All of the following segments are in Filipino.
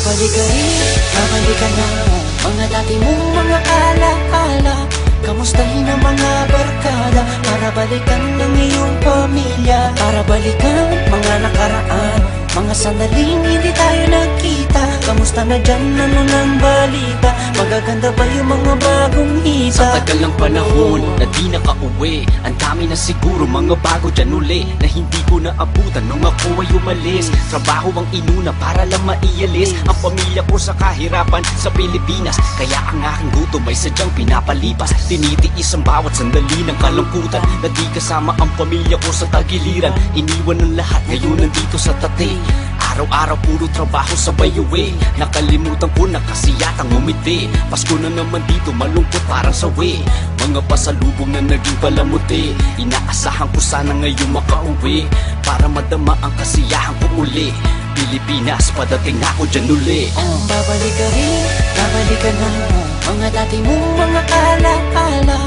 Babalik ka rin, babalik ka na. Mga dati mong mga alaala, kamustahin ang mga barkada, para balikan ng iyong pamilya, para balikan mga nakaraan, mga sandaling hindi tayo nagkita. Kamusta na dyan, ano nang balita? Magaganda ba yung mga bagong hita? Sa tagal ng panahon na di nakauwi, ang dami na siguro mga bago dyan uli, na hindi ko naabutan nung ako ay umalis. Trabaho ang inuna para lang maialis ang pamilya ko sa kahirapan sa Pilipinas. Kaya ang aking gutom ay sadyang pinapalipas. Tinitiis ang bawat sandali ng kalungkutan, na di kasama ang pamilya ko sa tagiliran. Iniwan ng lahat, ngayon nandito sa Tate. Araw-araw puro trabaho sabay uwi, nakalimutan ko na kasi yatang umiti. Pasko na naman dito, malungkot parang sawi, mga pasalubong na naging palamuti. Inaasahan ko sana ngayon makauwi, para madama ang kasiyahan ko uli. Pilipinas, padating na ako dyan uli. Babalik ka rin, babalik ka na. Mga dati mong mga alaala,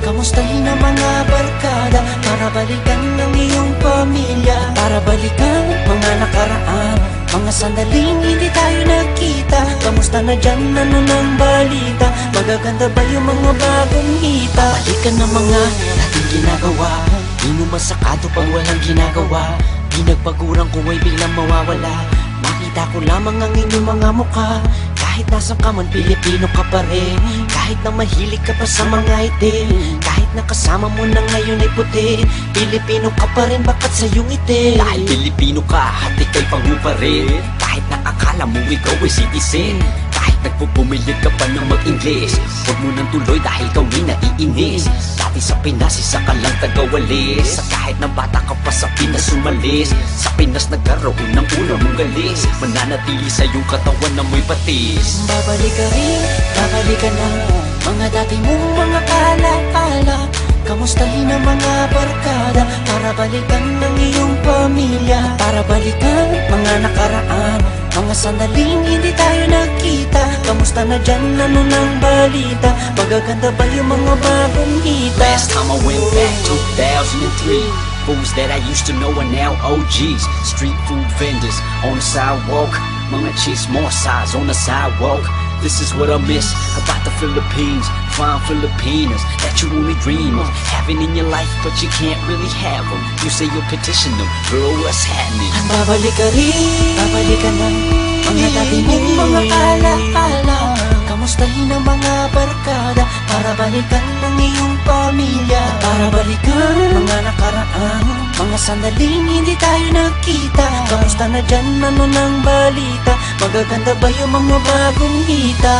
kamustahin ang mga barkada, para balikan ng iyong pamilya, para balikan mga nakaraan, mga sandaling hindi tayo nagkita. Kamusta na dyan, ano nang balita? Magaganda ba yung mga bagong hita? Balikan ng mga dating ginagawa, di mo masakado pag walang ginagawa. Di nagpagurang ko ay biglang mawawala, makita ko lamang ang inyong mga mukha. Kahit nasan ka man, Pilipino ka pa rin. Kahit na mahilig ka pa sa mga itim, kahit na kasama mo na ngayon ay puti, Pilipino ka pa rin bakat sa iyong itim. Dahil Pilipino ka, at ika'y pangu pa rin. Kahit na akala mo ikaw ay citizen, kahit nagpupumilit ka pa ng mag-Ingles, huwag mo nang tuloy dahil kami naiinis. Dati sa Pinas, isa ka lang tagawalis, sa kahit na bata ka pa sa Pinas umalis. Sa Pinas nagkaroon ng una mong galis, mananatili sa iyong katawan na may batis. Babalik ka rin, babalik ka na. Mga dati mong mga alaala, kamustahin ang mga barkada, para balikan ng iyong pamilya, para balikan mga nakaraan, mga sandaling hindi tayo nagkita. Kamusta na dyan, ano nang balita? Magaganda ba yung mga bagong hita? Last time I went back, 2003. Fools that I used to know are now OGs. Street food vendors on the sidewalk, mga chismos size on the sidewalk. This is what I miss about the Philippines. Fine Filipinas that you only dream of having in your life, but you can't really have them. You say you'll petition them, girl, what's happening? Babalik ka rin, babalik ka na. Mga dati mong mga alaala, kamustahin ang mga barkada, para balikan ng iyong pamilya, para balikan mga nakaraan, mga sandaling hindi tayo nagkita. Kamusta na dyan, ano nang balita? Magaganda ba yung mga bagong hita?